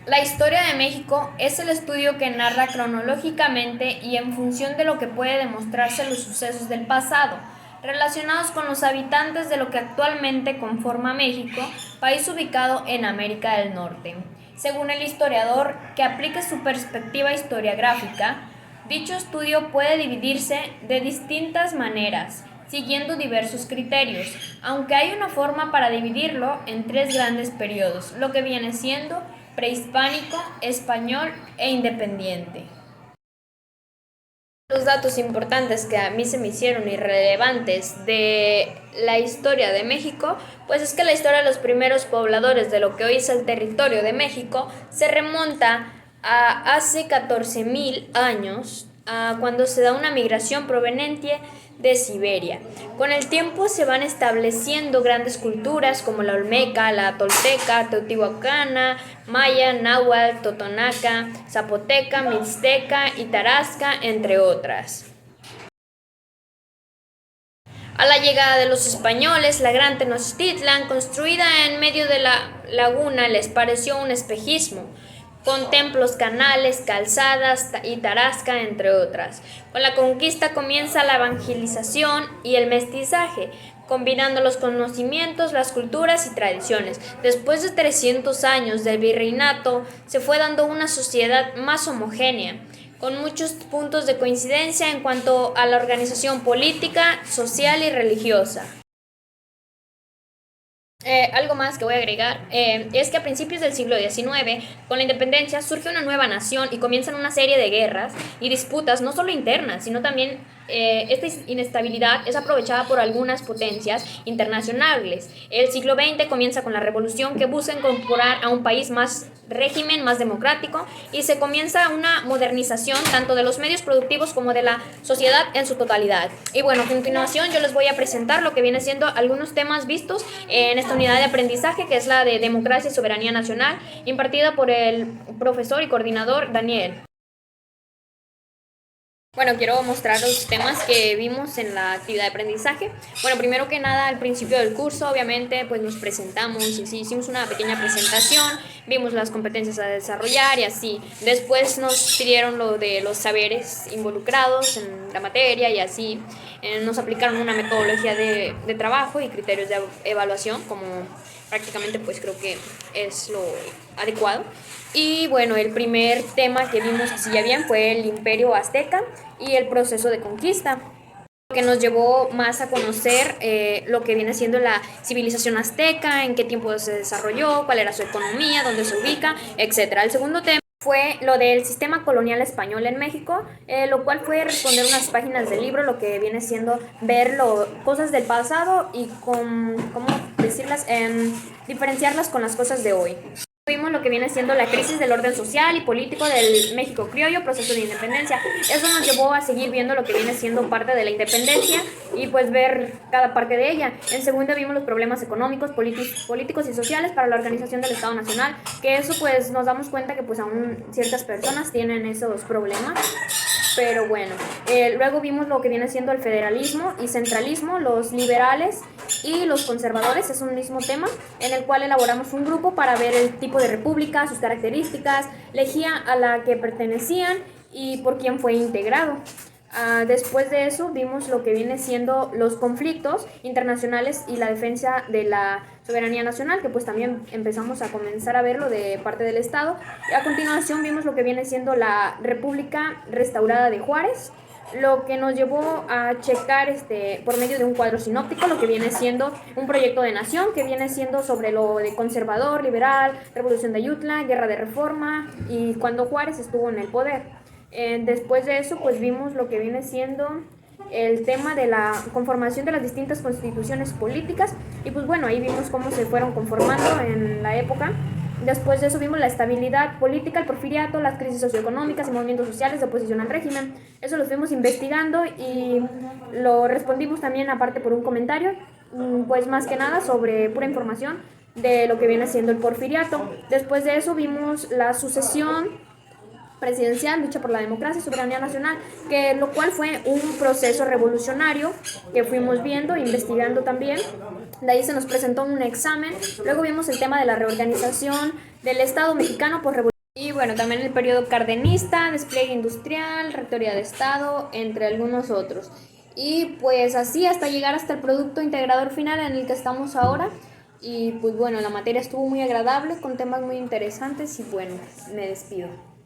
La historia de México es el estudio que narra cronológicamente y en función de lo que puede demostrarse los sucesos del pasado, relacionados con los habitantes de lo que actualmente conforma México, país ubicado en América del Norte. Según el historiador que aplique su perspectiva historiográfica, dicho estudio puede dividirse de distintas maneras, siguiendo diversos criterios, aunque hay una forma para dividirlo en tres grandes periodos, lo que viene siendo prehispánico, español e independiente. Los datos importantes que a mí se me hicieron irrelevantes de la historia de México, pues es que la historia de los primeros pobladores de lo que hoy es el territorio de México se remonta a hace 14.000 años, a cuando se da una migración proveniente de Siberia. Con el tiempo se van estableciendo grandes culturas como la olmeca, la tolteca, teotihuacana, maya, náhuatl, totonaca, zapoteca, mixteca y tarasca, entre otras. A la llegada de los españoles, la gran Tenochtitlan, construida en medio de la laguna, les pareció un espejismo, con templos, canales, calzadas y tarasca, entre otras. Con la conquista comienza la evangelización y el mestizaje, combinando los conocimientos, las culturas y tradiciones. Después de 300 años del virreinato, se fue dando una sociedad más homogénea, con muchos puntos de coincidencia en cuanto a la organización política, social y religiosa. Algo más que voy a agregar es que a principios del siglo XIX, con la independencia, surge una nueva nación y comienzan una serie de guerras y disputas, no solo internas, sino también esta inestabilidad es aprovechada por algunas potencias internacionales. El siglo XX comienza con la revolución que busca incorporar a un país más régimen, más democrático, y se comienza una modernización tanto de los medios productivos como de la sociedad en su totalidad. Y bueno, a continuación yo les voy a presentar lo que viene siendo algunos temas vistos en esta unidad de aprendizaje, que es la de democracia y soberanía nacional, impartida por el profesor y coordinador Daniel. Bueno, quiero mostrar los temas que vimos en la actividad de aprendizaje. Bueno, primero que nada, al principio del curso, obviamente, pues nos presentamos y sí, hicimos una pequeña presentación, vimos las competencias a desarrollar y así. Después nos pidieron lo de los saberes involucrados en la materia y así. Nos aplicaron una metodología de trabajo y criterios de evaluación, como prácticamente pues creo que es lo adecuado. Y bueno, el primer tema que vimos así ya bien fue el Imperio Azteca y el proceso de conquista, que nos llevó más a conocer lo que viene siendo la civilización azteca, en qué tiempo se desarrolló, cuál era su economía, dónde se ubica, etc. El segundo tema fue lo del sistema colonial español en México, lo cual fue responder unas páginas del libro, lo que viene siendo ver cosas del pasado y cómo decirlas, diferenciarlas con las cosas de hoy. Vimos lo que viene siendo la crisis del orden social y político del México criollo, proceso de independencia. Eso nos llevó a seguir viendo lo que viene siendo parte de la independencia y pues ver cada parte de ella. En segunda vimos los problemas económicos, políticos y sociales para la organización del Estado Nacional, que eso pues nos damos cuenta que pues aún ciertas personas tienen esos problemas. Pero bueno, luego vimos lo que viene siendo el federalismo y centralismo, los liberales y los conservadores, es un mismo tema en el cual elaboramos un grupo para ver el tipo de república, sus características, la lejía a la que pertenecían y por quién fue integrado. Después de eso vimos lo que viene siendo los conflictos internacionales y la defensa de la soberanía nacional, que pues también empezamos a comenzar a verlo de parte del Estado. Y a continuación vimos lo que viene siendo la República Restaurada de Juárez, lo que nos llevó a checar por medio de un cuadro sinóptico lo que viene siendo un proyecto de nación, que viene siendo sobre lo de conservador, liberal, revolución de Ayutla, guerra de reforma y cuando Juárez estuvo en el poder. Después de eso pues vimos lo que viene siendo el tema de la conformación de las distintas constituciones políticas y pues bueno, ahí vimos cómo se fueron conformando en la época. Después de eso vimos la estabilidad política, el porfiriato, las crisis socioeconómicas y movimientos sociales de oposición al régimen. Eso lo fuimos investigando y lo respondimos también aparte por un comentario, pues más que nada sobre pura información de lo que viene siendo el porfiriato. Después de eso vimos la sucesión presidencial, lucha por la democracia y soberanía nacional, que lo cual fue un proceso revolucionario que fuimos viendo, investigando también. De ahí se nos presentó un examen. Luego vimos el tema de la reorganización del Estado mexicano por revolución bueno, también el periodo cardenista, despliegue industrial, rectoría de Estado, entre algunos otros. Y pues así hasta llegar hasta el producto integrador final en el que estamos ahora. Y pues bueno, la materia estuvo muy agradable, con temas muy interesantes y bueno, me despido.